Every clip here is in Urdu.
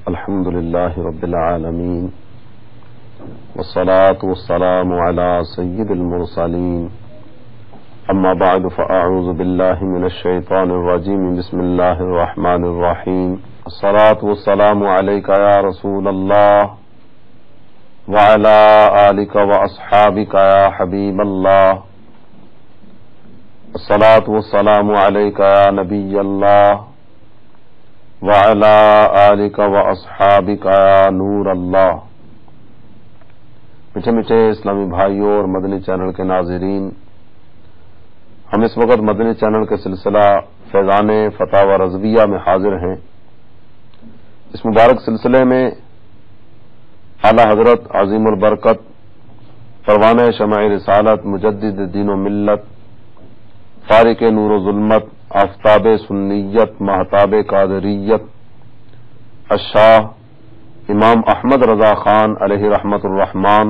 الحمد لله رب العالمين والصلاة والسلام على سيد المرسلين أما بعد فأعوذ بالله من الشيطان الرجيم بسم الله الرحمن الرحيم الصلاة والسلام عليك يا رسول الله وعلى آلك وأصحابك يا حبيب الله الصلاة والسلام عليك يا نبي الله وعلى آلك وأصحابك يا نور اللہ۔ میٹھے میٹھے اسلامی بھائیوں اور مدنی چینل کے ناظرین، ہم اس وقت مدنی چینل کے سلسلہ فیضان فتاوی رضویہ میں حاضر ہیں۔ اس مبارک سلسلے میں اعلی حضرت عظیم البرکت پروانہ شمع رسالت مجدد دین و ملت فارق نور و ظلمت آفتاب سنیت مہتاب قادریت الشاہ امام احمد رضا خان علیہ رحمت الرحمان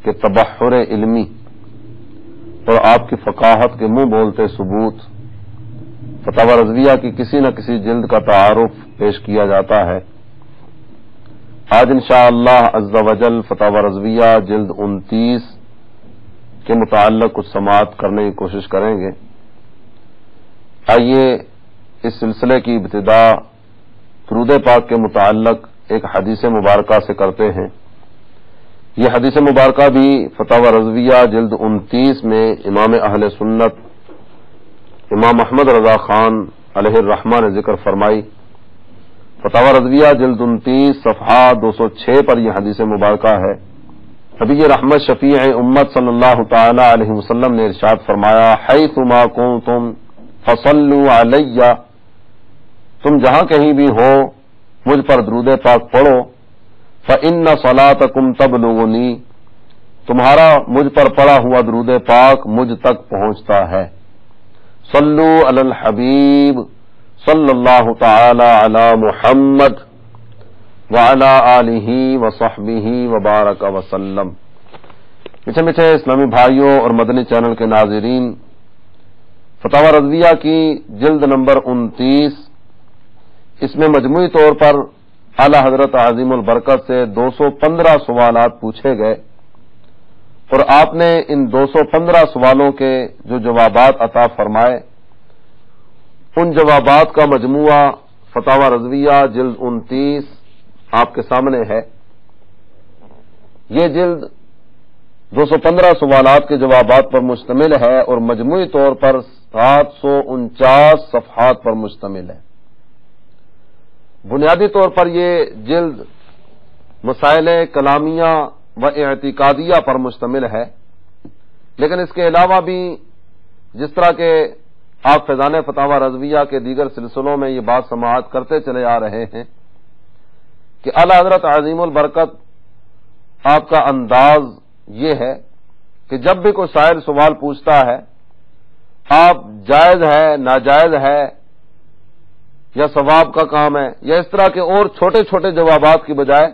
کے تبحر علمی اور آپ کی فقاہت کے منہ بولتے ثبوت فتاوی رضویہ کی کسی نہ کسی جلد کا تعارف پیش کیا جاتا ہے۔ آج انشاءاللہ عز و جل فتاوی رضویہ جلد 29 کے متعلق کچھ سماعت کرنے کی کوشش کریں گے۔ آئیے اس سلسلے کی ابتدا درود پاک کے متعلق ایک حدیث مبارکہ سے کرتے ہیں۔ یہ حدیث مبارکہ بھی فتاوی رضویہ جلد 29 میں امام اہل سنت امام احمد رضا خان علیہ الرحمہ نے ذکر فرمائی۔ فتاوی رضویہ جلد 29 صفحہ 206 پر یہ حدیث مبارکہ ہے۔ نبی رحمت شفیع امت صلی اللہ تعالی علیہ وسلم نے ارشاد فرمایا، حیثما کنتم فصلوا علی، تم جہاں کہیں بھی ہو مجھ پر درود پاک پڑھو، فإن صلاتکم تبلغنی، تمہارا مجھ پر پڑھا ہوا درود پاک مجھ تک پہنچتا ہے۔ صلو علی الحبیب صلی اللہ تعالی علی محمد وعلی آلہ وصحبہ وبارک وسلم۔ میٹھے میٹھے اسلامی بھائیوں اور مدنی چینل کے ناظرین، فتاوی رضویہ کی جلد نمبر 29، اس میں مجموعی طور پر اعلی حضرت عظیم البرکت سے 215 سوالات پوچھے گئے اور آپ نے ان 215 سوالوں کے جو جوابات عطا فرمائے، ان جوابات کا مجموعہ فتاوی رضویہ جلد 29 آپ کے سامنے ہے۔ یہ جلد 215 سوالات کے جوابات پر مشتمل ہے اور مجموعی طور پر 749 صفحات پر مشتمل ہے۔ بنیادی طور پر یہ جلد مسائل کلامیہ و اعتقادیہ پر مشتمل ہے، لیکن اس کے علاوہ بھی جس طرح کہ آپ فیضان فتاوی رضویہ کے دیگر سلسلوں میں یہ بات سماعت کرتے چلے آ رہے ہیں کہ اعلی حضرت عظیم البرکت آپ کا انداز یہ ہے کہ جب بھی کوئی سائل سوال پوچھتا ہے، آپ جائز ہے ناجائز ہے یا ثواب کا کام ہے یا اس طرح کے اور چھوٹے چھوٹے جوابات کی بجائے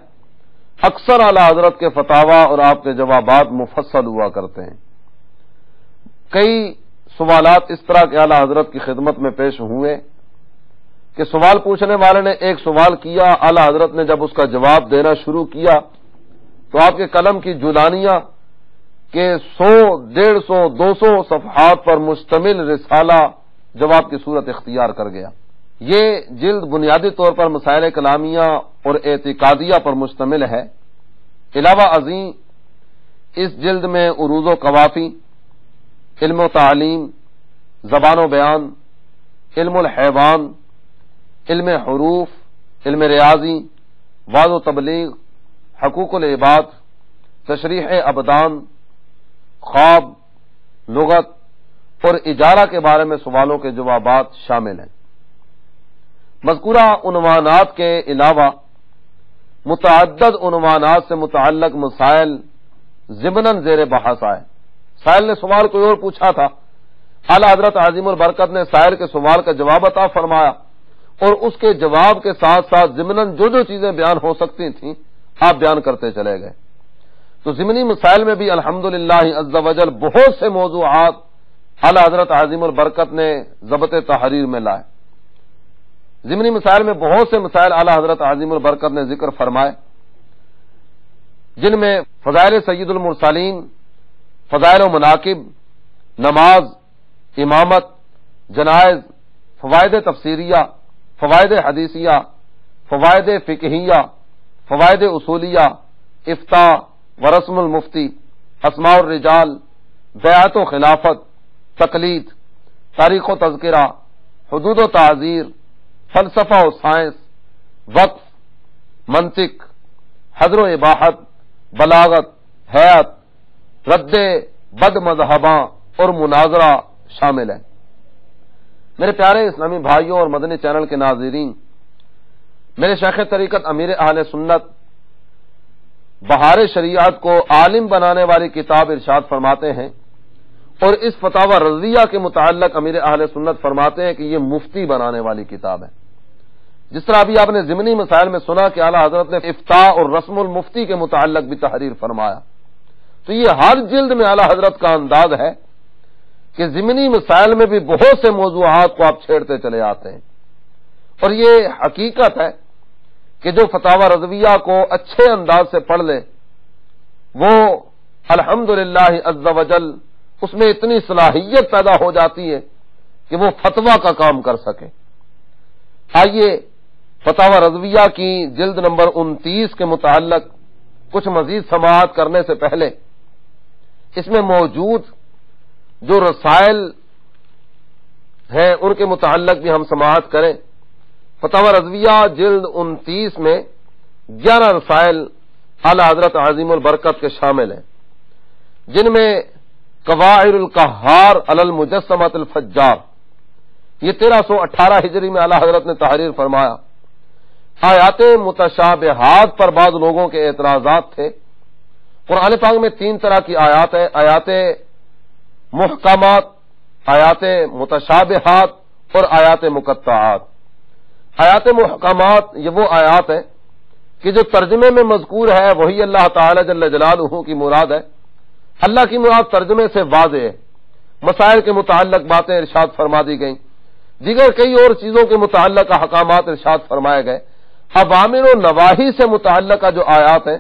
اکثر اعلی حضرت کے فتاوی اور آپ کے جوابات مفصل ہوا کرتے ہیں۔ کئی سوالات اس طرح کے اعلی حضرت کی خدمت میں پیش ہوئے کہ سوال پوچھنے والے نے ایک سوال کیا، اعلی حضرت نے جب اس کا جواب دینا شروع کیا تو آپ کے قلم کی جولانیاں کہ 100، 150، 200 صفحات پر مشتمل رسالہ جواب کی صورت اختیار کر گیا۔ یہ جلد بنیادی طور پر مسائل کلامیہ اور اعتقادیہ پر مشتمل ہے۔ علاوہ ازیں اس جلد میں عروض و قوافی، علم و تعلیم، زبان و بیان، علم الحیوان، علم حروف، علم ریاضی، وعظ و تبلیغ، حقوق العباد، تشریح ابدان، خواب، لغت اور اجارہ کے بارے میں سوالوں کے جوابات شامل ہیں۔ مذکورہ عنوانات کے علاوہ متعدد عنوانات سے متعلق مسائل ضمناً زیر بحث آئے۔ سائل نے سوال کوئی اور پوچھا تھا، اعلی حضرت عظیم البرکت نے سائل کے سوال کا جواب عطا فرمایا اور اس کے جواب کے ساتھ ساتھ ضمناً جو جو چیزیں بیان ہو سکتی تھیں آپ بیان کرتے چلے گئے۔ تو ضمنی مسائل میں بھی الحمدللہ عز و جل بہت سے موضوعات اعلی حضرت عظیم البرکت نے ضبط تحریر میں لائے۔ ضمنی مسائل میں بہت سے مسائل اعلی حضرت عظیم البرکت نے ذکر فرمائے، جن میں فضائل سید المرسلین، فضائل و مناقب، نماز، امامت، جنائز، فوائد تفسیریہ، فوائد حدیثیہ، فوائد فقہیہ، فوائد اصولیہ، افتاء و رسم المفتی، اسماء الرجال، بیعت و خلافت، تقلید، تاریخ و تذکرہ، حدود و تعزیر، فلسفہ و سائنس، وقف، منطق، حضر و اباحت، بلاغت، حیات، رد بد مذہباں اور مناظرہ شامل ہے۔ میرے پیارے اسلامی بھائیوں اور مدنی چینل کے ناظرین، میرے شیخ طریقت امیر اہل سنت بہار شریعت کو عالم بنانے والی کتاب ارشاد فرماتے ہیں، اور اس فتاوی رضیہ کے متعلق امیر اہل سنت فرماتے ہیں کہ یہ مفتی بنانے والی کتاب ہے۔ جس طرح ابھی آپ نے ضمنی مسائل میں سنا کہ اعلیٰ حضرت نے افتاء اور رسم المفتی کے متعلق بھی تحریر فرمایا، تو یہ ہر جلد میں اعلیٰ حضرت کا انداز ہے کہ ضمنی مسائل میں بھی بہت سے موضوعات کو آپ چھیڑتے چلے آتے ہیں، اور یہ حقیقت ہے کہ جو فتاوی رضویہ کو اچھے انداز سے پڑھ لے وہ الحمدللہ عز وجل اس میں اتنی صلاحیت پیدا ہو جاتی ہے کہ وہ فتویٰ کا کام کر سکے۔ آئیے فتاوی رضویہ کی جلد نمبر 29 کے متعلق کچھ مزید سماعت کرنے سے پہلے اس میں موجود جو رسائل ہیں ان کے متعلق بھی ہم سماعت کریں۔ فتاوی رضویہ جلد 29 میں 11 رسائل اعلی حضرت عظیم البرکت کے شامل ہیں، جن میں قواعد القہار علی المجسمۃ الفجار، یہ 1318 ہجری میں اعلی حضرت نے تحریر فرمایا۔ آیات متشابہات پر بعض لوگوں کے اعتراضات تھے۔ قرآن پاک میں 3 طرح کی آیات ہیں، آیات محکمات، آیات متشابہات اور آیات مقطعات۔ آیات محکمات یہ وہ آیات ہیں کہ جو ترجمے میں مذکور ہے وہی اللہ تعالی جل جلالہ کی مراد ہے، اللہ کی مراد ترجمے سے واضح ہے، مسائل کے متعلق باتیں ارشاد فرما دی گئیں، دیگر کئی اور چیزوں کے متعلق احکامات ارشاد فرمائے گئے۔ اوامر و نواہی سے متعلقہ جو آیات ہیں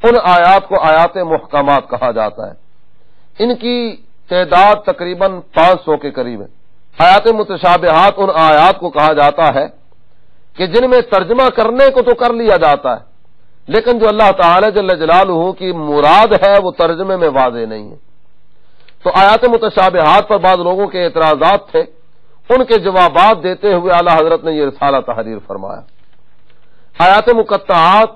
ان آیات کو آیات محکمات کہا جاتا ہے۔ ان کی تعداد تقریباً 500 کے قریب ہے۔ آیات متشابہات ان آیات کو کہا جاتا ہے کہ جن میں ترجمہ کرنے کو تو کر لیا جاتا ہے لیکن جو اللہ تعالی جل جلالہ کی مراد ہے وہ ترجمے میں واضح نہیں ہے۔ تو آیات متشابہات پر بعض لوگوں کے اعتراضات تھے، ان کے جوابات دیتے ہوئے اعلیٰ حضرت نے یہ رسالہ تحریر فرمایا۔ آیات مقطعات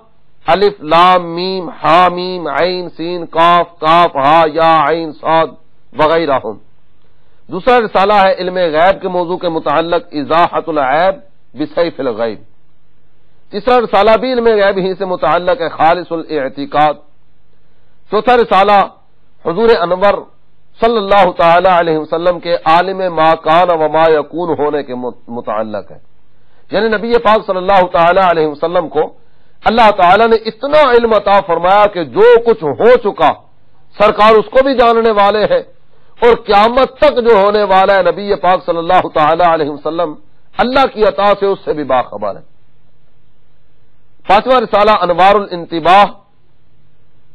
الف لام میم ہا میم عین سین کاف کاف ہا یا عین صاد وغیرہ۔ دوسرا رسالہ ہے علم غیب کے موضوع کے متعلق ایضاحۃ العیب بسیف الغیب۔ تیسرا رسالہ بھی علم غیب ہی سے متعلق ہے، خالص الاعتقاد۔ چوتھا رسالہ حضور انور صلی اللہ تعالی علیہ وسلم کے عالم ما کان و ما یکون ہونے کے متعلق ہے، یعنی نبی پاک صلی اللہ تعالی علیہ وسلم کو اللہ تعالی نے اتنا علم عطا فرمایا کہ جو کچھ ہو چکا سرکار اس کو بھی جاننے والے ہیں، اور قیامت تک جو ہونے والا ہے نبی پاک صلی اللہ تعالی علیہ وسلم اللہ کی عطا سے اس سے بھی باخبر ہے۔ پانچواں رسالہ انوار الانتباہ،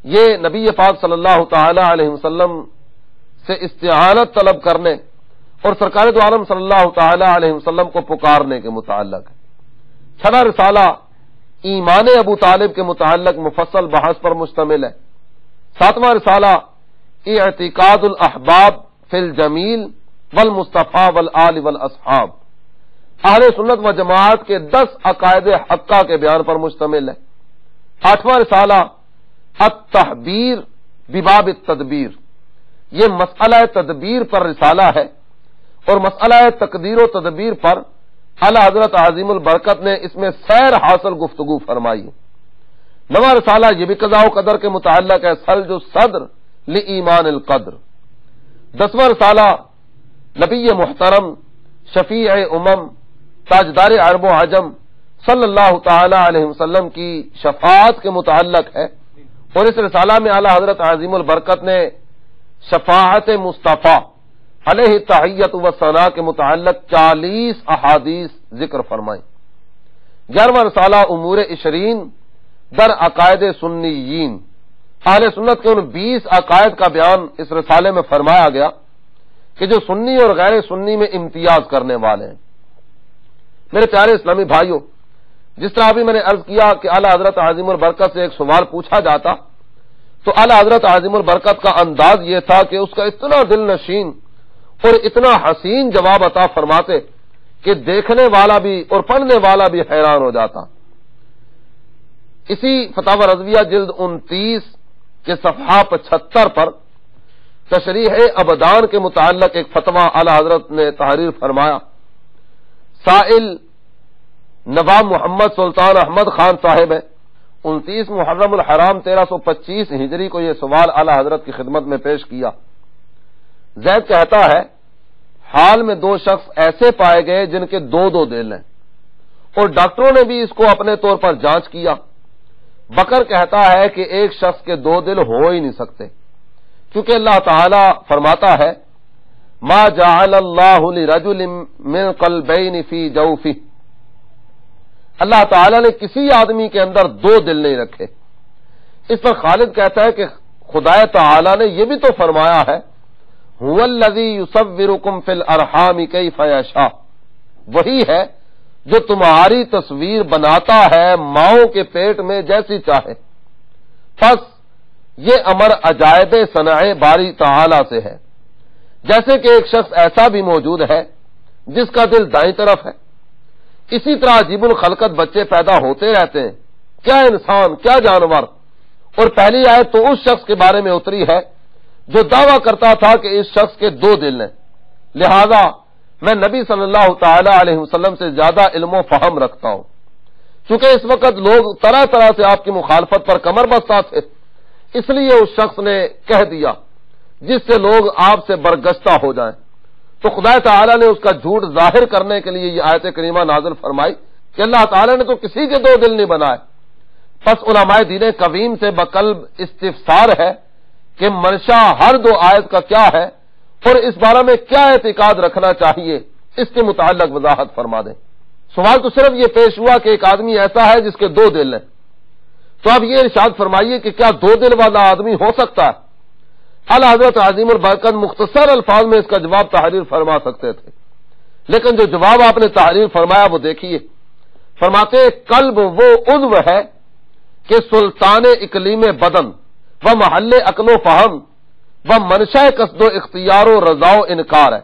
یہ نبی پاک صلی اللہ تعالی علیہ وسلم سے استعانت طلب کرنے اور سرکار دو عالم صلی اللہ تعالی علیہ وسلم کو پکارنے کے متعلق ہے۔ چھٹا رسالہ ایمان ابو طالب کے متعلق مفصل بحث پر مشتمل ہے۔ ساتواں رسالہ اعتقاد الاحباب فی الجمیل والمصطفیٰ والآل والاصحاب، اہل سنت و جماعت کے 10 عقائد حقہ کے بیان پر مشتمل ہے۔ آٹھواں رسالہ التحبیر بباب التدبیر، یہ مسئلہ تدبیر پر رسالہ ہے اور مسئلہ تقدیر و تدبیر پر اعلیٰ حضرت عظیم البرکت نے اس میں سیر حاصل گفتگو فرمائی ہے۔ نواں رسالہ یہ بھی قضاء و قدر کے متعلق ہے، سلج الصدر لایمان القدر۔ 10واں رسالہ نبی محترم شفیع امم تاجدار عرب و عجم صلی اللہ تعالی علیہ وسلم کی شفاعت کے متعلق ہے، اور اس رسالہ میں اعلیٰ حضرت عظیم البرکت نے شفاعت مصطفیٰ علیہ تحیت و ثنا کے متعلق 40 احادیث ذکر فرمائیں۔ 11واں رسالہ امور عشرین در عقائد سنیین، اہل سنت کے ان 20 عقائد کا بیان اس رسالے میں فرمایا گیا کہ جو سنی اور غیر سنی میں امتیاز کرنے والے ہیں۔ میرے پیارے اسلامی بھائیوں، جس طرح ابھی میں نے عرض کیا کہ اعلی حضرت عظیم البرکت سے ایک سوال پوچھا جاتا تو اعلی حضرت عظیم البرکت کا انداز یہ تھا کہ اس کا اتنا دل نشین اور اتنا حسین جواب عطا فرماتے کہ دیکھنے والا بھی اور پڑھنے والا بھی حیران ہو جاتا۔ اسی فتاوی رضویہ جلد 29 کے صفحہ 75 پر تشریح ابدان کے متعلق ایک فتویٰ اعلی حضرت نے تحریر فرمایا۔ سائل نواب محمد سلطان احمد خان صاحب ہے، 29 محرم الحرام 1325 ہجری کو یہ سوال اعلی حضرت کی خدمت میں پیش کیا۔ زید کہتا ہے حال میں 2 شخص ایسے پائے گئے جن کے 2 دل ہیں، اور ڈاکٹروں نے بھی اس کو اپنے طور پر جانچ کیا۔ بکر کہتا ہے کہ ایک شخص کے 2 دل ہو ہی نہیں سکتے، کیونکہ اللہ تعالی فرماتا ہے ما جعل اللہ لرجل من قلبین فی جوفہ، اللہ تعالی نے کسی آدمی کے اندر 2 دل نہیں رکھے۔ اس پر خالد کہتا ہے کہ خدا تعالی نے یہ بھی تو فرمایا ہے هو الذی یصورکم فی الارحام کیف یشاء، وہی ہے جو تمہاری تصویر بناتا ہے ماؤں کے پیٹ میں جیسی چاہے۔ پس یہ امر عجائب صنع باری تعالی سے ہے، جیسے کہ ایک شخص ایسا بھی موجود ہے جس کا دل دائیں طرف ہے، اسی طرح عجیب الخلقت بچے پیدا ہوتے رہتے ہیں، کیا انسان کیا جانور۔ اور پہلی آیت تو اس شخص کے بارے میں اتری ہے جو دعویٰ کرتا تھا کہ اس شخص کے 2 دل ہیں، لہذا میں نبی صلی اللہ تعالی علیہ وسلم سے زیادہ علم و فہم رکھتا ہوں۔ چونکہ اس وقت لوگ طرح طرح سے آپ کی مخالفت پر کمر بستہ تھے، اس لیے اس شخص نے کہہ دیا جس سے لوگ آپ سے برگشتہ ہو جائیں، تو خدا تعالی نے اس کا جھوٹ ظاہر کرنے کے لیے یہ آیت کریمہ نازل فرمائی کہ اللہ تعالی نے تو کسی کے 2 دل نہیں بنائے۔ پس علماء دین قویم سے بقلب استفسار ہے کہ منشا ہر 2 آیت کا کیا ہے اور اس بارے میں کیا اعتقاد رکھنا چاہیے، اس کے متعلق وضاحت فرما دیں۔ سوال تو صرف یہ پیش ہوا کہ ایک آدمی ایسا ہے جس کے 2 دل ہیں، تو اب یہ ارشاد فرمائیے کہ کیا 2 دل والا آدمی ہو سکتا ہے؟ اعلی حضرت عظیم البرکت مختصر الفاظ میں اس کا جواب تحریر فرما سکتے تھے، لیکن جو جواب آپ نے تحریر فرمایا وہ دیکھیے۔ فرماتے قلب وہ عضو ہے کہ سلطان اقلیم بدن و محل عقل و فہم و منشا قصد و اختیار و رضا و انکار ہے۔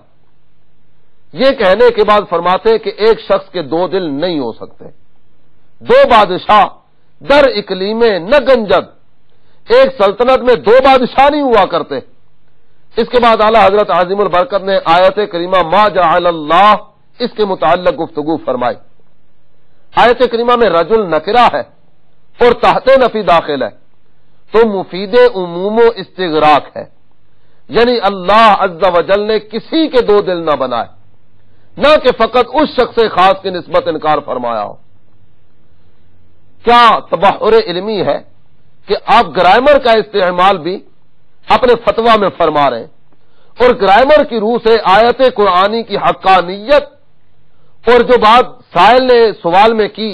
یہ کہنے کے بعد فرماتے کہ ایک شخص کے 2 دل نہیں ہو سکتے، 2 بادشاہ در اقلیم نہ گنجد، ایک سلطنت میں 2 بادشاہ نہیں ہوا کرتے۔ اس کے بعد اعلی حضرت عظیم البرکت نے آیت کریمہ ما جعل اللہ اس کے متعلق گفتگو فرمائی۔ آیت کریمہ میں رجل نکرہ ہے اور تحت نفی داخل ہے، تو مفید عموم و استغراق ہے، یعنی اللہ عز و جل نے کسی کے 2 دل نہ بنائے، نہ کہ فقط اس شخص خاص کی نسبت انکار فرمایا ہو۔ کیا تبحر علمی ہے کہ آپ گرامر کا استعمال بھی اپنے فتویٰ میں فرما رہے ہیں، اور گرامر کی روح سے آیت قرآنی کی حقانیت اور جو بات سائل نے سوال میں کی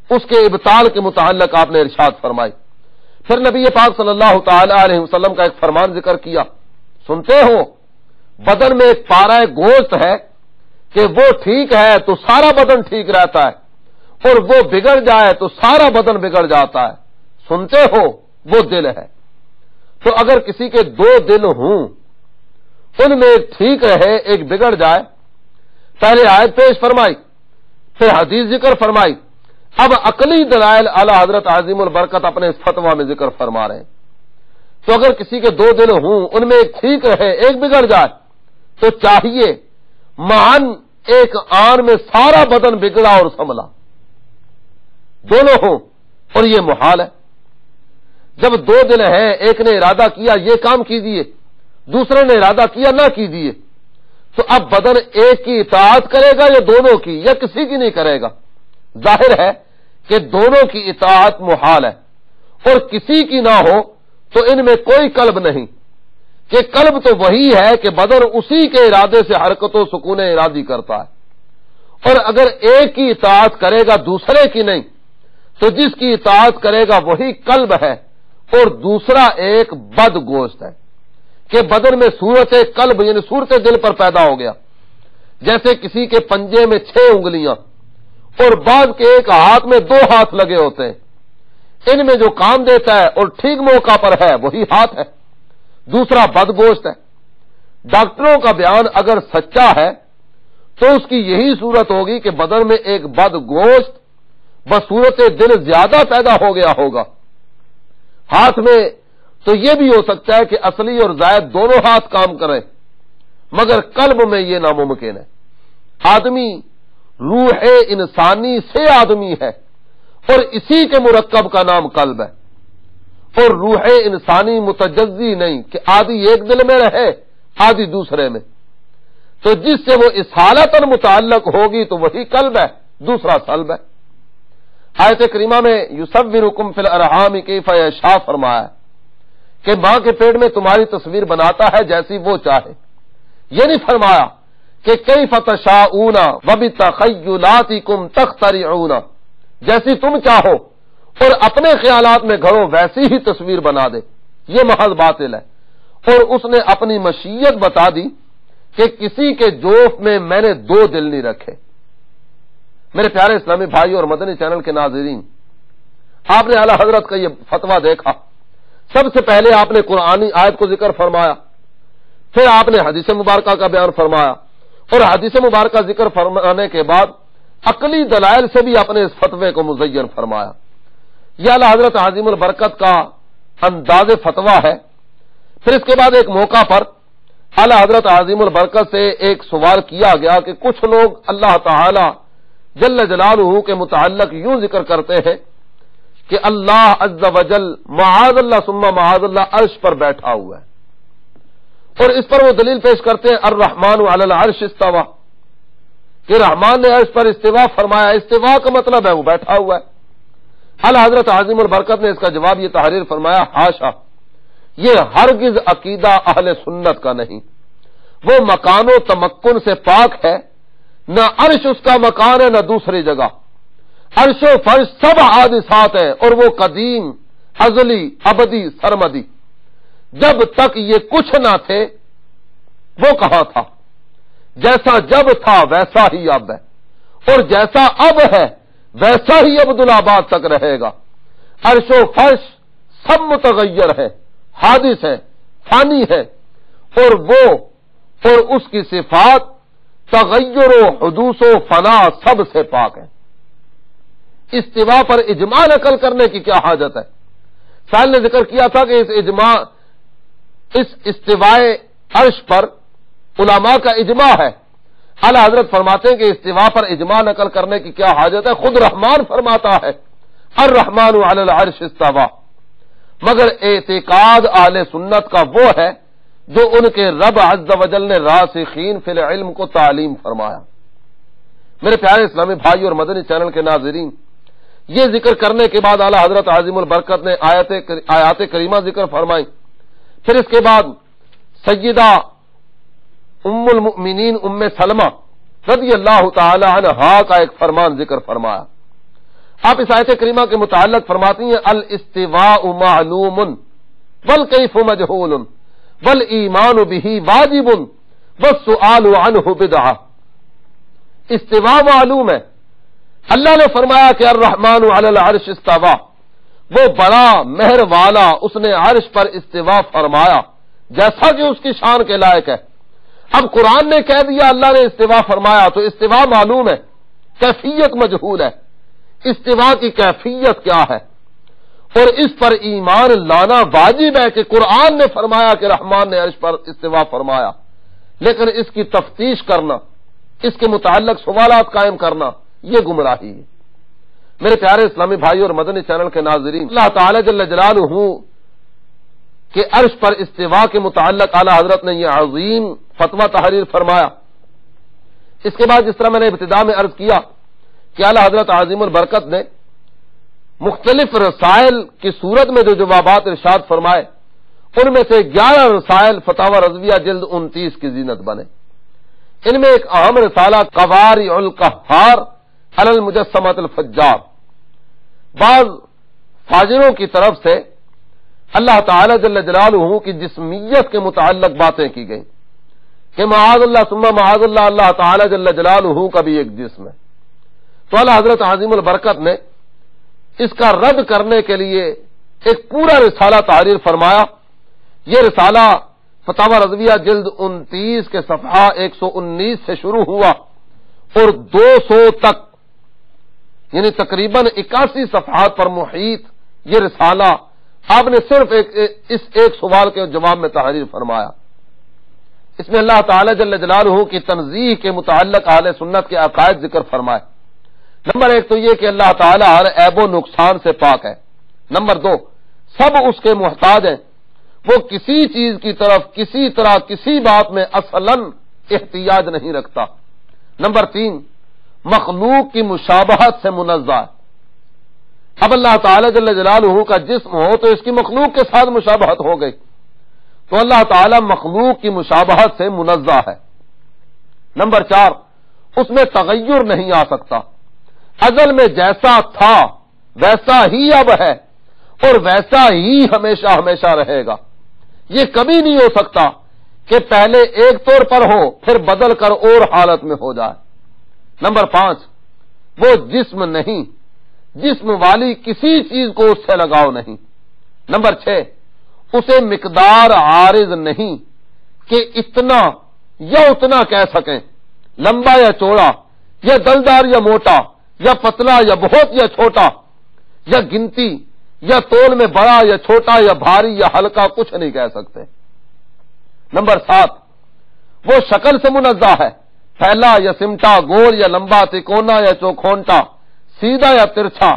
اس کے ابطال کے متعلق آپ نے ارشاد فرمائی۔ پھر نبی پاک صلی اللہ تعالی علیہ وسلم کا ایک فرمان ذکر کیا، سنتے ہو بدن میں ایک پارہ گوشت ہے کہ وہ ٹھیک ہے تو سارا بدن ٹھیک رہتا ہے، اور وہ بگڑ جائے تو سارا بدن بگڑ جاتا ہے، سنتے ہو وہ دل ہے۔ تو اگر کسی کے 2 دل ہوں، ان میں ایک ٹھیک رہے ایک بگڑ جائے، پہلے آیت پیش فرمائی پھر حدیث ذکر فرمائی، اب عقلی دلائل اعلی حضرت عظیم البرکت اپنے اس فتویٰ میں ذکر فرما رہے ہیں۔ تو اگر کسی کے 2 دل ہوں، ان میں ایک ٹھیک رہے ایک بگڑ جائے، تو چاہیے معاً ایک آن میں سارا بدن بگڑا اور سنبھلا، دونوں ہوں، اور یہ محال ہے۔ جب 2 دل ہیں، ایک نے ارادہ کیا یہ کام کیجیے، دوسرے نے ارادہ کیا نہ کیجیے، تو اب بدن ایک کی اطاعت کرے گا یا دونوں کی، یا کسی کی نہیں کرے گا؟ ظاہر ہے کہ دونوں کی اطاعت محال ہے، اور کسی کی نہ ہو تو ان میں کوئی قلب نہیں، کہ قلب تو وہی ہے کہ بدن اسی کے ارادے سے حرکت و سکون ارادی کرتا ہے، اور اگر ایک کی اطاعت کرے گا دوسرے کی نہیں تو جس کی اطاعت کرے گا وہی قلب ہے اور دوسرا ایک بد گوشت ہے کہ بدن میں صورت قلب یعنی صورت دل پر پیدا ہو گیا، جیسے کسی کے پنجے میں 6 انگلیاں اور بعض کے ایک ہاتھ میں 2 ہاتھ لگے ہوتے ہیں، ان میں جو کام دیتا ہے اور ٹھیک موقع پر ہے وہی ہاتھ ہے، دوسرا بد گوشت ہے۔ ڈاکٹروں کا بیان اگر سچا ہے تو اس کی یہی صورت ہوگی کہ بدن میں ایک بد گوشت بصورت دل زیادہ پیدا ہو گیا ہوگا۔ ہاتھ میں تو یہ بھی ہو سکتا ہے کہ اصلی اور زائد دونوں ہاتھ کام کریں، مگر قلب میں یہ ناممکن ہے۔ آدمی روح انسانی سے آدمی ہے اور اسی کے مرکب کا نام قلب ہے، اور روح انسانی متجزی نہیں کہ آدھی ایک دل میں رہے آدھی دوسرے میں، تو جس سے وہ اصالتاً متعلق ہوگی تو وہی قلب ہے، دوسرا سلب ہے۔ آیت کریمہ میں یصورکم فی الارحام کیف یشاء فرمایا ہے کہ ماں کے پیٹ میں تمہاری تصویر بناتا ہے جیسی وہ چاہے، یہ نہیں فرمایا کہ کیف تشاؤون وبتخیلاتکم تخترعون، جیسی تم چاہو اور اپنے خیالات میں گھڑو ویسی ہی تصویر بنا دے، یہ محض باطل ہے۔ اور اس نے اپنی مشیت بتا دی کہ کسی کے جوف میں میں نے 2 دل نہیں رکھے۔ میرے پیارے اسلامی بھائی اور مدنی چینل کے ناظرین، آپ نے اعلی حضرت کا یہ فتویٰ دیکھا، سب سے پہلے آپ نے قرآنی آیت کو ذکر فرمایا، پھر آپ نے حدیث مبارکہ کا بیان فرمایا، اور حدیث مبارکہ ذکر فرمانے کے بعد عقلی دلائل سے بھی اپنے اس فتوے کو مزین فرمایا۔ یہ اعلی حضرت عظیم البرکت کا انداز فتویٰ ہے۔ پھر اس کے بعد ایک موقع پر اعلی حضرت عظیم البرکت سے ایک سوال کیا گیا کہ کچھ لوگ اللہ تعالی جل جلالہ کے متعلق یوں ذکر کرتے ہیں کہ اللہ عز وجل معاذ اللہ ثم معاذ اللہ عرش پر بیٹھا ہوا ہے، اور اس پر وہ دلیل پیش کرتے ہیں الرحمن علی العرش استوى، کہ رحمان نے عرش پر استوا فرمایا، استوا کا مطلب ہے وہ بیٹھا ہوا ہے۔ اعلی حضرت عظیم البرکت نے اس کا جواب یہ تحریر فرمایا، حاشا، یہ ہرگز عقیدہ اہل سنت کا نہیں، وہ مکان و تمکن سے پاک ہے، نہ عرش اس کا مکان ہے نہ دوسری جگہ، عرش و فرش سب حادثات ہیں اور وہ قدیم ازلی ابدی سرمدی، جب تک یہ کچھ نہ تھے وہ کہاں تھا، جیسا جب تھا ویسا ہی اب ہے، اور جیسا اب ہے ویسا ہی عبدالآباد تک رہے گا۔ عرش و فرش سب متغیر ہے، حادث ہے، فانی ہے، اور وہ اور اس کی صفات تغیر و حدوث و فنا سب سے پاک ہے۔ استوا پر اجماع نقل کرنے کی کیا حاجت ہے؟ سائل نے ذکر کیا تھا کہ اس استوائے عرش پر علماء کا اجماع ہے۔ اعلی حضرت فرماتے ہیں کہ استوا پر اجماع نقل کرنے کی کیا حاجت ہے، خود رحمان فرماتا ہے الرحمن علی العرش استوى، مگر اعتقاد اہل سنت کا وہ ہے جو ان کے رب عز وجل نے راسخین فی العلم کو تعلیم فرمایا۔ میرے پیارے اسلامی بھائی اور مدنی چینل کے ناظرین، یہ ذکر کرنے کے بعد اعلی حضرت عظیم البرکت نے آیات کریمہ ذکر فرمائی، پھر اس کے بعد سیدہ ام المؤمنین ام سلمہ رضی اللہ تعالی عنہا کا ایک فرمان ذکر فرمایا۔ آپ اس آیت کریمہ کے متعلق فرماتی ہیں الاستواء معلوم والکیف مجہول والایمان بہ واجب والسؤال عنہ بدعہ۔ استواء معلوم ہے، اللہ نے فرمایا کہ الرحمن علی العرش استوى، وہ بڑا مہر والا اس نے عرش پر استوا فرمایا جیسا کہ اس کی شان کے لائق ہے۔ اب قرآن نے کہہ دیا اللہ نے استوا فرمایا تو استوا معلوم ہے، کیفیت مجہول ہے، استوا کی کیفیت کیا ہے، اور اس پر ایمان لانا واجب ہے کہ قرآن نے فرمایا کہ رحمان نے عرش پر استوا فرمایا، لیکن اس کی تفتیش کرنا، اس کے متعلق سوالات قائم کرنا، یہ گمراہی ہے۔ میرے پیارے اسلامی بھائی اور مدنی چینل کے ناظرین، اللہ تعالی جل جلالہ کہ عرش پر استوا کے متعلق اعلی حضرت نے یہ عظیم فتویٰ تحریر فرمایا۔ اس کے بعد جس طرح میں نے ابتدا میں عرض کیا کہ اعلی حضرت عظیم البرکت نے مختلف رسائل کی صورت میں جو جوابات ارشاد فرمائے، ان میں سے 11 رسائل فتاوی رضویہ جلد 29 کی زینت بنے۔ ان میں ایک اہم رسالہ قوارع القہار علی المجسمۃ الفجار، بعض فاجروں کی طرف سے اللہ تعالی جل جلالہ کی جسمیت کے متعلق باتیں کی گئیں کہ معاذ اللہ ثم معاذ اللہ، اللہ تعالی جل جلالہ کا بھی ایک جسم ہے۔ تو اعلیٰ حضرت عظیم البرکت نے اس کا رد کرنے کے لیے ایک پورا رسالہ تحریر فرمایا۔ یہ رسالہ فتاوی رضویہ جلد 29 کے صفحہ 119 سے شروع ہوا اور 200 تک، یعنی تقریباً 81 صفحات پر محیط یہ رسالہ آپ نے صرف اس ایک سوال کے جواب میں تحریر فرمایا۔ اس میں اللہ تعالی جل جلالہ کی تنزیہ کے متعلق اہل سنت کے عقائد ذکر فرمائے۔ نمبر ایک تو یہ کہ اللہ تعالی ہر عیب و نقصان سے پاک ہے۔ نمبر دو، سب اس کے محتاج ہیں، وہ کسی چیز کی طرف کسی طرح کسی بات میں اصلاً احتیاج نہیں رکھتا۔ نمبر تین، مخلوق کی مشابہت سے منزہ ہے۔ اب اللہ تعالی جل جلالہ کا جسم ہو تو اس کی مخلوق کے ساتھ مشابہت ہو گئی، تو اللہ تعالی مخلوق کی مشابہت سے منزہ ہے۔ نمبر چار، اس میں تغیر نہیں آ سکتا، ازل میں جیسا تھا ویسا ہی اب ہے اور ویسا ہی ہمیشہ ہمیشہ رہے گا۔ یہ کبھی نہیں ہو سکتا کہ پہلے ایک طور پر ہو پھر بدل کر اور حالت میں ہو جائے۔ نمبر پانچ، وہ جسم نہیں، جسم والی کسی چیز کو اس سے لگاؤ نہیں۔ نمبر چھ، اسے مقدار عارض نہیں کہ اتنا یا اتنا کہہ سکیں، لمبا یا چوڑا یا دلدار یا موٹا یا پتلا یا بہت یا چھوٹا، یا گنتی یا تول میں بڑا یا چھوٹا یا بھاری یا ہلکا کچھ نہیں کہہ سکتے۔ نمبر سات، وہ شکل سے منزہ ہے، پھیلا یا سمٹا، گول یا لمبا، تکونا یا چوکھونٹا، سیدھا یا ترچھا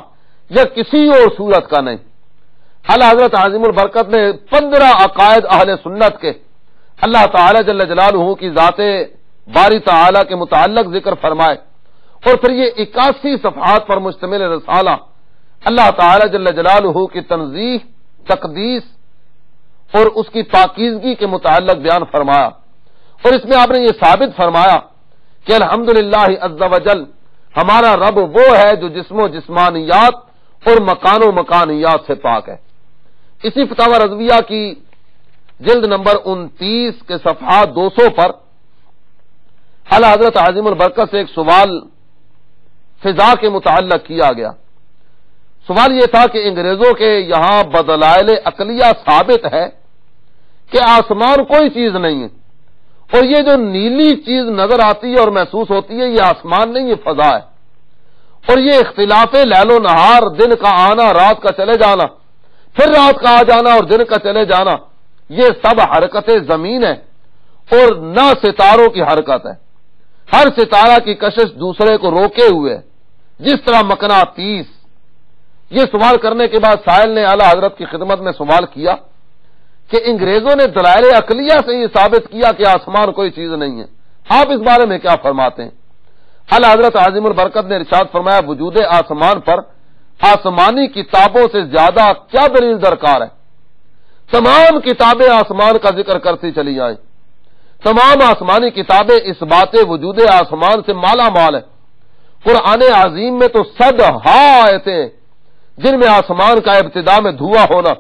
یا کسی اور صورت کا نہیں۔ اعلیٰ حضرت عظیم البرکت نے 15 عقائد اہل سنت کے اللہ تعالی جل جلالہ کی ذات باری تعالی کے متعلق ذکر فرمائے، اور پھر یہ 81 صفحات پر مشتمل رسالہ اللہ تعالی جل جلالہ کی تنزیہ، تقدیس اور اس کی پاکیزگی کے متعلق بیان فرمایا، اور اس میں آپ نے یہ ثابت فرمایا کہ الحمدللہ عز وجل ہمارا رب وہ ہے جو جسم و جسمانیات اور مکان و مکانیات سے پاک ہے۔ اسی فتاوی رضویہ کی جلد نمبر 29 کے صفحہ 200 پر اعلیٰ حضرت عظیم البرکت سے ایک سوال فضا کے متعلق کیا گیا۔ سوال یہ تھا کہ انگریزوں کے یہاں بدلائل عقلیہ ثابت ہے کہ آسمان کوئی چیز نہیں ہے، اور یہ جو نیلی چیز نظر آتی ہے اور محسوس ہوتی ہے یہ آسمان نہیں، یہ فضا ہے، اور یہ اختلاف لیل و نہار، دن کا آنا رات کا چلے جانا، پھر رات کا آ جانا اور دن کا چلے جانا، یہ سب حرکت زمین ہے اور نہ ستاروں کی حرکت ہے۔ ہر ستارہ کی کشش دوسرے کو روکے ہوئے، جس طرح مقناطیس۔ یہ سوال کرنے کے بعد سائل نے اعلیٰ حضرت کی خدمت میں سوال کیا کہ انگریزوں نے دلائل عقلیہ سے یہ ثابت کیا کہ آسمان کوئی چیز نہیں ہے، آپ اس بارے میں کیا فرماتے ہیں؟ اعلیٰ حضرت عظیم البرکت نے ارشاد فرمایا، وجود آسمان پر آسمانی کتابوں سے زیادہ کیا دلیل درکار ہے؟ تمام کتابیں آسمان کا ذکر کرتی چلی آئیں، تمام آسمانی کتابیں اس بات وجود آسمان سے مالا مال ہے۔ قرآن عظیم میں تو 100 آیتیں جن میں آسمان کا ابتدا میں دھواں ہونا،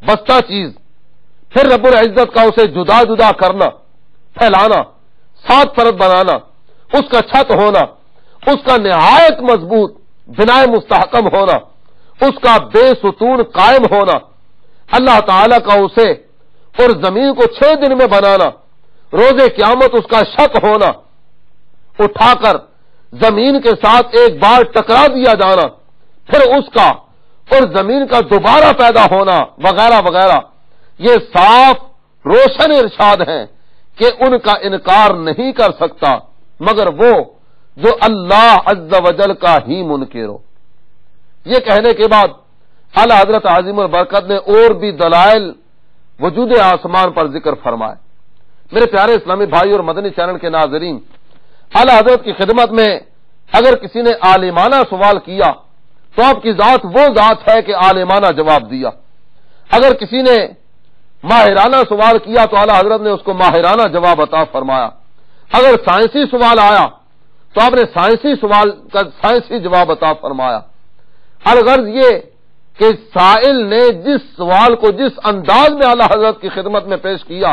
بستہ چیز، پھر رب العزت کا اسے جدا جدا کرنا، پھیلانا، 7 پرت بنانا، اس کا چھت ہونا، اس کا نہایت مضبوط بنائے مستحکم ہونا، اس کا بے ستون قائم ہونا، اللہ تعالی کا اسے اور زمین کو 6 دن میں بنانا، روز قیامت اس کا شک ہونا، اٹھا کر زمین کے ساتھ ایک بار ٹکرا دیا جانا، پھر اس کا اور زمین کا دوبارہ پیدا ہونا وغیرہ وغیرہ، یہ صاف روشن ارشاد ہیں کہ ان کا انکار نہیں کر سکتا مگر وہ جو اللہ عز و جل کا ہی منکر ہو۔ یہ کہنے کے بعد اعلیٰ حضرت عظیم البرکت نے اور بھی دلائل وجود آسمان پر ذکر فرمائے۔ میرے پیارے اسلامی بھائی اور مدنی چینل کے ناظرین، اعلیٰ حضرت کی خدمت میں اگر کسی نے عالمانہ سوال کیا تو آپ کی ذات وہ ذات ہے کہ عالمانہ جواب دیا، اگر کسی نے ماہرانہ سوال کیا تو اعلیٰ حضرت نے اس کو ماہرانہ جواب عطا فرمایا، اگر سائنسی سوال آیا تو آپ نے سائنسی سوال کا سائنسی جواب عطا فرمایا۔ الغرض یہ کہ سائل نے جس سوال کو جس انداز میں اعلی حضرت کی خدمت میں پیش کیا،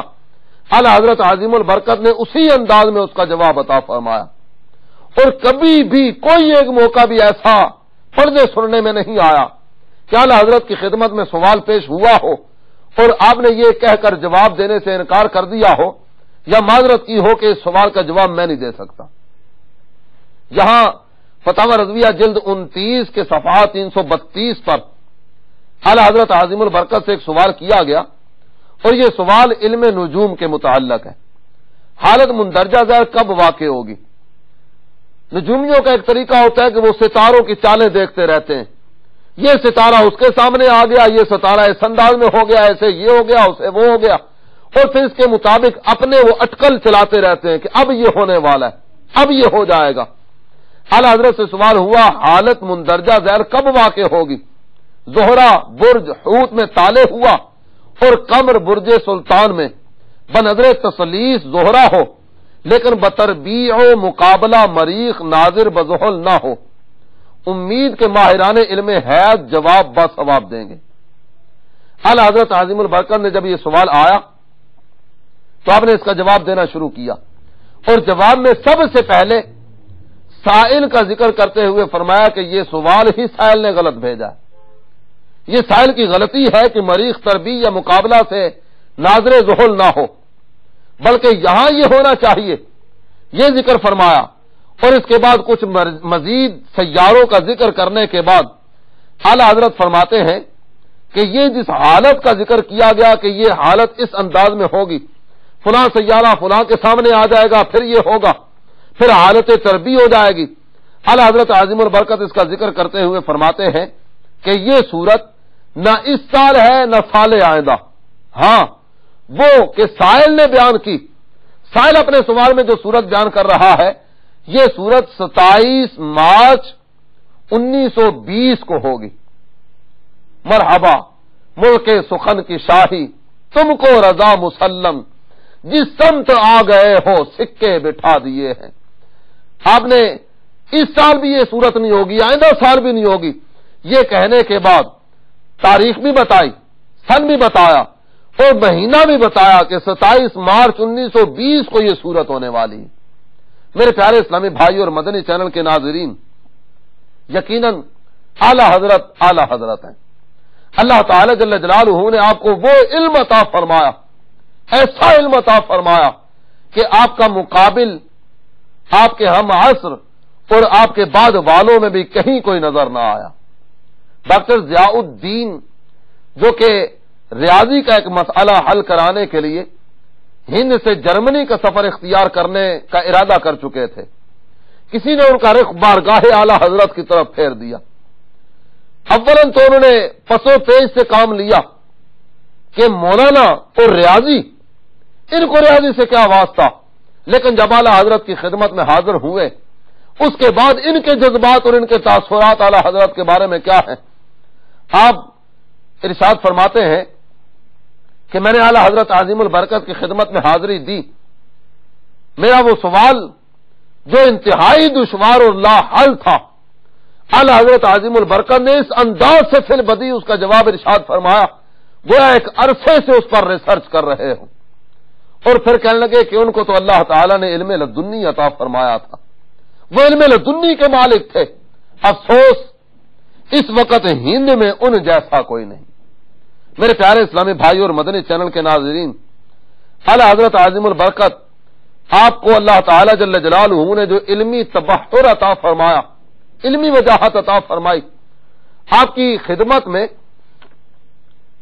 اعلی حضرت عظیم البرکت نے اسی انداز میں اس کا جواب عطا فرمایا، اور کبھی بھی کوئی ایک موقع بھی ایسا پردے سننے میں نہیں آیا کہ اعلی حضرت کی خدمت میں سوال پیش ہوا ہو اور آپ نے یہ کہہ کر جواب دینے سے انکار کر دیا ہو یا معذرت کی ہو کہ اس سوال کا جواب میں نہیں دے سکتا۔ یہاں فتاوی رضویہ جلد 29 کے صفحہ 332 پر اعلی حضرت عظیم البرکت سے ایک سوال کیا گیا، اور یہ سوال علم نجوم کے متعلق ہے۔ حالت مندرجہ ذیل کب واقع ہوگی؟ نجومیوں کا ایک طریقہ ہوتا ہے کہ وہ ستاروں کی چالیں دیکھتے رہتے ہیں، یہ ستارہ اس کے سامنے آ گیا، یہ ستارہ اس انداز میں ہو گیا، ایسے یہ ہو گیا، اسے وہ ہو گیا، اور پھر اس کے مطابق اپنے وہ اٹکل چلاتے رہتے ہیں کہ اب یہ ہونے والا ہے، اب یہ ہو جائے گا۔ اعلی حضرت سے سوال ہوا حالت مندرجہ ذیل کب واقع ہوگی؟ زہرہ برج حوت میں طالع ہوا اور قمر برج سلطان میں بنظر تسلیس زہرہ ہو، لیکن بتربیع و مقابلہ مریخ ناظر بزحل نہ ہو، امید کے ماہران علم حیات جواب باثواب دیں گے۔ اعلی حضرت عظیم البرکت نے جب یہ سوال آیا تو آپ نے اس کا جواب دینا شروع کیا، اور جواب میں سب سے پہلے سائل کا ذکر کرتے ہوئے فرمایا کہ یہ سوال ہی سائل نے غلط بھیجا ہے، یہ سائل کی غلطی ہے کہ مریخ تربیع یا مقابلہ سے ناظر زحل نہ ہو، بلکہ یہاں یہ ہونا چاہیے، یہ ذکر فرمایا، اور اس کے بعد کچھ مزید سیاروں کا ذکر کرنے کے بعد اعلی حضرت فرماتے ہیں کہ یہ جس حالت کا ذکر کیا گیا کہ یہ حالت اس انداز میں ہوگی، فلاں سیارہ فلاں کے سامنے آ جائے گا، پھر یہ ہوگا، پھر حالت تربیع ہو جائے گی۔ اعلی حضرت عظیم البرکت اس کا ذکر کرتے ہوئے فرماتے ہیں کہ یہ صورت نہ اس سال ہے نہ سال آئندہ، ہاں وہ کہ سائل نے بیان کی، سائل اپنے سوال میں جو صورت بیان کر رہا ہے، یہ صورت 27 مارچ 1920 کو ہوگی۔ مرحبا ملک سخن کی شاہی، تم کو رضا مسلم، جس سمت آ گئے ہو سکے بٹھا دیے ہیں۔ آپ نے اس سال بھی یہ صورت نہیں ہوگی، آئندہ سال بھی نہیں ہوگی، یہ کہنے کے بعد تاریخ بھی بتائی، سن بھی بتایا، اور مہینہ بھی بتایا کہ 27 مارچ 1920 کو یہ صورت ہونے والی ہے۔ میرے پیارے اسلامی بھائی اور مدنی چینل کے ناظرین، یقیناً اعلی حضرت ہیں۔ اللہ تعالی جل جلالہ نے آپ کو وہ علم عطا فرمایا، ایسا علم عطا فرمایا کہ آپ کا مقابل آپ کے ہم عصر اور آپ کے بعد والوں میں بھی کہیں کوئی نظر نہ آیا۔ ڈاکٹر ضیاء الدین جو کہ ریاضی کا ایک مسئلہ حل کرانے کے لیے ہند سے جرمنی کا سفر اختیار کرنے کا ارادہ کر چکے تھے، کسی نے ان کا رخ بارگاہ اعلی حضرت کی طرف پھیر دیا۔ اولاً تو انہوں نے پس و پیش سے کام لیا کہ مولانا اور ریاضی، ان کو ریاضی سے کیا واسطہ، لیکن جب اعلی حضرت کی خدمت میں حاضر ہوئے اس کے بعد ان کے جذبات اور ان کے تاثرات اعلی حضرت کے بارے میں کیا ہیں، آپ ارشاد فرماتے ہیں کہ میں نے اعلی حضرت عظیم البرکت کی خدمت میں حاضری دی، میرا وہ سوال جو انتہائی دشوار اور لا حل تھا، اعلی حضرت عظیم البرکت نے اس انداز سے فی البدیع اس کا جواب ارشاد فرمایا گویا ایک عرصے سے اس پر ریسرچ کر رہے ہوں، اور پھر کہنے لگے کہ ان کو تو اللہ تعالیٰ نے علم لدنی عطا فرمایا تھا، وہ علم لدنی کے مالک تھے، افسوس اس وقت ہند میں ان جیسا کوئی نہیں۔ میرے پیارے اسلامی بھائی اور مدنی چینل کے ناظرین، اعلی حضرت عظیم البرکت آپ کو اللہ تعالی جل جلالہ نے جو علمی تبحر عطا فرمایا، علمی وجاہت عطا فرمائی، آپ کی خدمت میں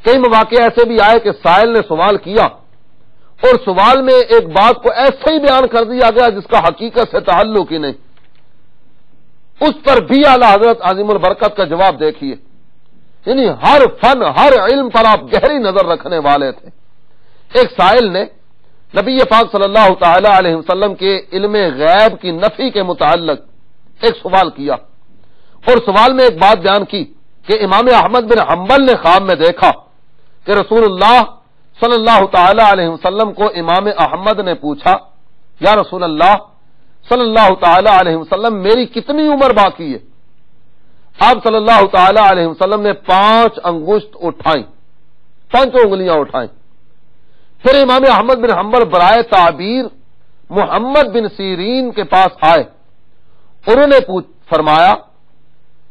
کئی مواقع ایسے بھی آئے کہ سائل نے سوال کیا اور سوال میں ایک بات کو ایسے ہی بیان کر دیا گیا جس کا حقیقت سے تعلق ہی نہیں، اس پر بھی اعلی حضرت عظیم البرکت کا جواب دیکھیے، یعنی ہر فن ہر علم پر آپ گہری نظر رکھنے والے تھے۔ ایک سائل نے نبی پاک صلی اللہ تعالی علیہ وسلم کے علم غیب کی نفی کے متعلق ایک سوال کیا، اور سوال میں ایک بات بیان کی کہ امام احمد بن حنبل نے خواب میں دیکھا کہ رسول اللہ صلی اللہ تعالی علیہ وسلم کو امام احمد نے پوچھا یا رسول اللہ صلی اللہ تعالی علیہ وسلم میری کتنی عمر باقی ہے؟ آپ صلی اللہ تعالی علیہ وسلم نے 5 انگشت اٹھائیں، 5 انگلیاں اٹھائیں. پھر امام احمد بن حنبل برائے تعبیر محمد بن سیرین کے پاس آئے. انہوں نے فرمایا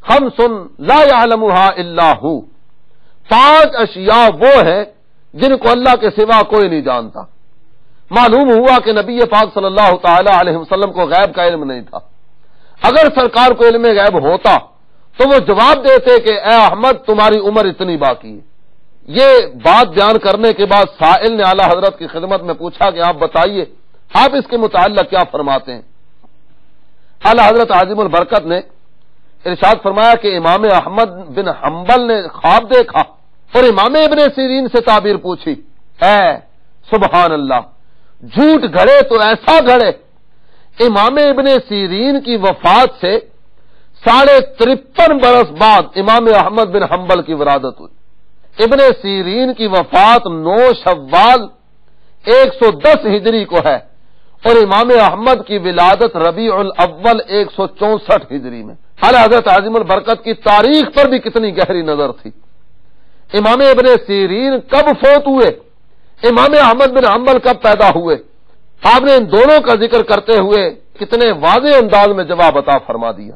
خمس لا يعلمها الا هو، 5 اشیاء وہ ہیں جن کو اللہ کے سوا کوئی نہیں جانتا. معلوم ہوا کہ نبی پاک صلی اللہ تعالی علیہ وسلم کو غیب کا علم نہیں تھا. اگر سرکار کو علم غیب ہوتا تو وہ جواب دیتے کہ اے احمد تمہاری عمر اتنی باقی ہے. یہ بات بیان کرنے کے بعد سائل نے اعلی حضرت کی خدمت میں پوچھا کہ آپ بتائیے آپ اس کے متعلق کیا فرماتے ہیں؟ اعلی حضرت عظیم البرکت نے ارشاد فرمایا کہ امام احمد بن حنبل نے خواب دیکھا اور امام ابن سیرین سے تعبیر پوچھی. اے سبحان اللہ، جھوٹ گھڑے تو ایسا گھڑے. امام ابن سیرین کی وفات سے 53 برس بعد امام احمد بن حنبل کی ولادت ہوئی. ابن سیرین کی وفات 9 شوال 110 ہجری کو ہے اور امام احمد کی ولادت ربیع الاول 164 ہجری میں. اعلی حضرت عظیم البرکت کی تاریخ پر بھی کتنی گہری نظر تھی. امام ابن سیرین کب فوت ہوئے، امام احمد بن حنبل کب پیدا ہوئے، آپ نے ان دونوں کا ذکر کرتے ہوئے کتنے واضح انداز میں جواب عطا فرما دیا.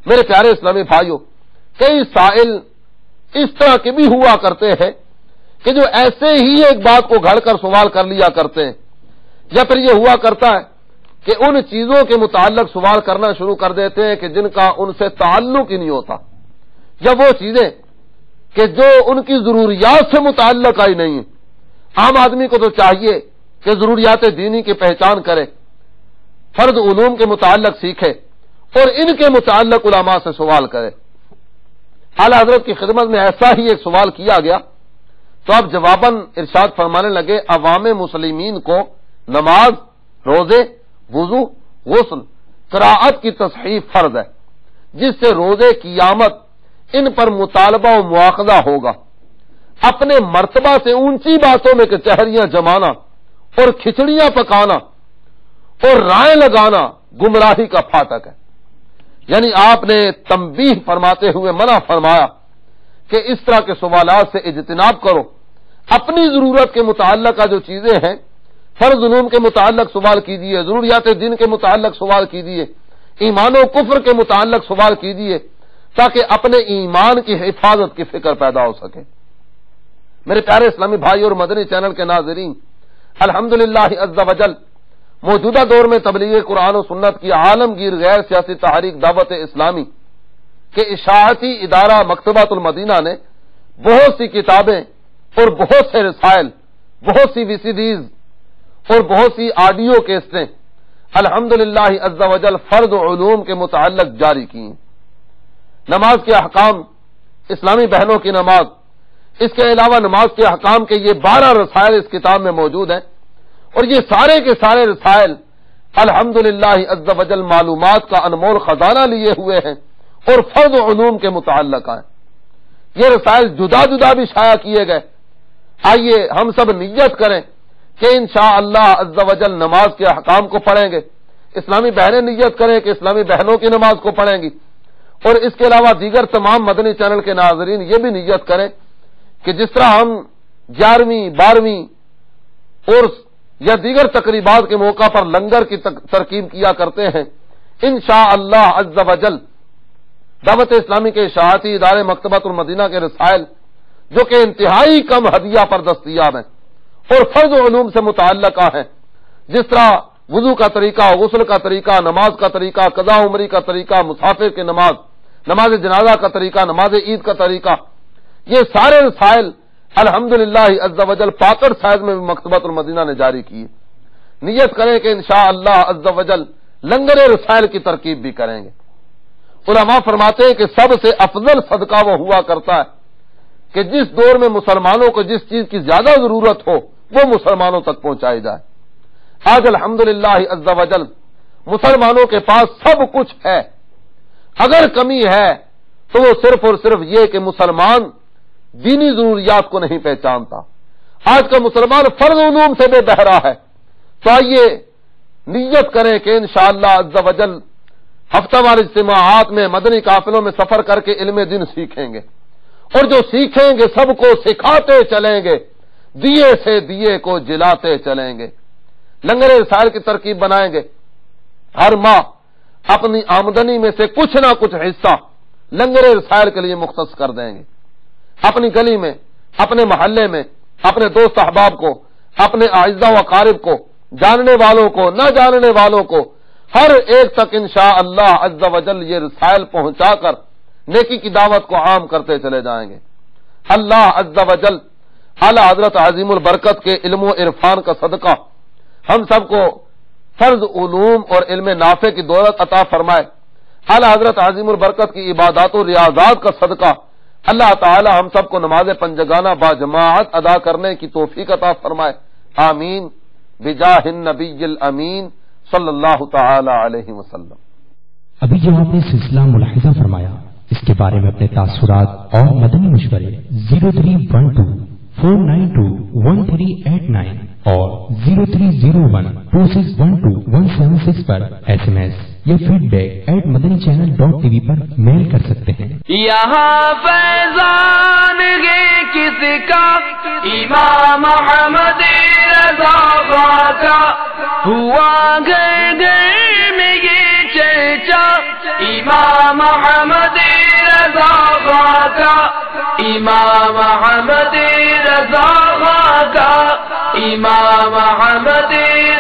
میرے پیارے اسلامی بھائیوں، کئی سائل اس طرح کے بھی ہوا کرتے ہیں کہ جو ایسے ہی ایک بات کو گھڑ کر سوال کر لیا کرتے ہیں، یا پھر یہ ہوا کرتا ہے کہ ان چیزوں کے متعلق سوال کرنا شروع کر دیتے ہیں کہ جن کا ان سے تعلق ہی نہیں ہوتا، یا وہ چیزیں کہ جو ان کی ضروریات سے متعلق آئی نہیں ہیں. عام آدمی کو تو چاہیے کہ ضروریات دینی کی پہچان کرے، فرض علوم کے متعلق سیکھے اور ان کے متعلق علماء سے سوال کرے. اعلی حضرت کی خدمت میں ایسا ہی ایک سوال کیا گیا تو آپ جواباً ارشاد فرمانے لگے عوام مسلمین کو نماز، روزے، وضو، غسل، قراءت کی تصحیح فرض ہے، جس سے روزے قیامت ان پر مطالبہ و مواخذہ ہوگا. اپنے مرتبہ سے اونچی باتوں میں کچہریاں جمانا اور کھچڑیاں پکانا اور رائے لگانا گمراہی کا پھاٹک ہے. یعنی آپ نے تنبیہ فرماتے ہوئے منع فرمایا کہ اس طرح کے سوالات سے اجتناب کرو. اپنی ضرورت کے متعلقہ جو چیزیں ہیں، فرض علوم کے متعلق سوال کیجیے، ضروریات دین کے متعلق سوال کیجیے، ایمان و کفر کے متعلق سوال کیجیے، تاکہ اپنے ایمان کی حفاظت کی فکر پیدا ہو سکے. میرے پیارے اسلامی بھائی اور مدنی چینل کے ناظرین، الحمدللہ عز وجل موجودہ دور میں تبلیغ قرآن و سنت کی عالمگیر غیر سیاسی تحریک دعوت اسلامی کے اشاعتی ادارہ مکتبۃ المدینہ نے بہت سی کتابیں اور بہت سے رسائل، بہت سی VCDs اور بہت سی آڈیو کیسٹیں الحمدللہ عز وجل فرض علوم کے متعلق جاری کی ہیں. نماز کے احکام، اسلامی بہنوں کی نماز، اس کے علاوہ نماز کے احکام کے یہ 12 رسائل اس کتاب میں موجود ہیں اور یہ سارے کے سارے رسائل الحمدللہ عز وجل معلومات کا انمول خزانہ لیے ہوئے ہیں اور فرض علوم کے متعلق ہیں. یہ رسائل جدا جدا بھی شائع کیے گئے. آئیے ہم سب نیت کریں کہ انشاءاللہ عز وجل نماز کے احکام کو پڑھیں گے. اسلامی بہنیں نیت کریں کہ اسلامی بہنوں کی نماز کو پڑھیں گی، اور اس کے علاوہ دیگر تمام مدنی چینل کے ناظرین یہ بھی نیت کریں کہ جس طرح ہم 11ویں 12ویں اور یا دیگر تقریبات کے موقع پر لنگر کی ترکیب کیا کرتے ہیں، انشاءاللہ عز وجل دعوت اسلامی کے اشاعتی ادارے مکتبۃ المدینہ کے رسائل جو کہ انتہائی کم ہدیہ پر دستیاب ہیں اور فرض علوم سے متعلقہ ہیں، جس طرح وضو کا طریقہ، غسل کا طریقہ، نماز کا طریقہ، قضاء عمری کا طریقہ، مسافر کی نماز، نماز جنازہ کا طریقہ، نماز عید کا طریقہ، یہ سارے رسائل الحمدللہ عز وجل پاکٹ سائز میں بھی مکتبۃ المدینہ نے جاری کی. نیت کریں کہ انشاءاللہ عز وجل لنگر رسائل کی ترکیب بھی کریں گے. علماء فرماتے ہیں کہ سب سے افضل صدقہ وہ ہوا کرتا ہے کہ جس دور میں مسلمانوں کو جس چیز کی زیادہ ضرورت ہو وہ مسلمانوں تک پہنچائی جائے. آج الحمدللہ عز وجل مسلمانوں کے پاس سب کچھ ہے، اگر کمی ہے تو وہ صرف اور صرف یہ کہ مسلمان دینی ضروریات کو نہیں پہچانتا. آج کا مسلمان فرض علوم سے بے بہرا ہے. تو آئیے نیت کریں کہ انشاءاللہ عز و جل ہفتہ وار اجتماعات میں مدنی قافلوں میں سفر کر کے علم دین سیکھیں گے، اور جو سیکھیں گے سب کو سکھاتے چلیں گے، دیے سے دیے کو جلاتے چلیں گے، لنگر رسائل کی ترکیب بنائیں گے، ہر ماہ اپنی آمدنی میں سے کچھ نہ کچھ حصہ لنگر رسائل کے لیے مختص کر دیں گے، اپنی گلی میں، اپنے محلے میں، اپنے دوست احباب کو، اپنے اعزاء و اقارب کو، جاننے والوں کو، نہ جاننے والوں کو، ہر ایک تک انشاءاللہ عز و جل یہ رسائل پہنچا کر نیکی کی دعوت کو عام کرتے چلے جائیں گے۔ اللہ عز و جل اعلی حضرت عظیم البرکت کے علم و عرفان کا صدقہ ہم سب کو فرض علوم اور علم نافع کی دولت عطا فرمائے۔ اعلی حضرت عظیم البرکت کی عبادات و ریاضات کا صدقہ اللہ تعالی ہم سب کو نماز پنجگانہ با جماعت ادا کرنے کی توفیق عطا فرمائے، آمین بجاہ النبی الامین صلی اللہ تعالی علیہ وسلم۔ ابھی جو آپ نے سلسلہ ملاحظہ فرمایا، اس کے بارے میں اپنے تاثرات اور مدنی مشورے 0312-492-1389 اور 0301-2612-176 پر SMS یا فیڈ بیک @madanichannel.tv پر میل کر سکتے ہیں۔ یہاں فیضان گے کس کا، امام احمد رضا کا ہوا گھر گھر میں یہ چرچا، امام احمد رضا کا، امام احمد رضا کا، امام احمد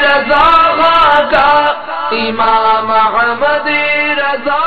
رضا کا، امام احمد رضا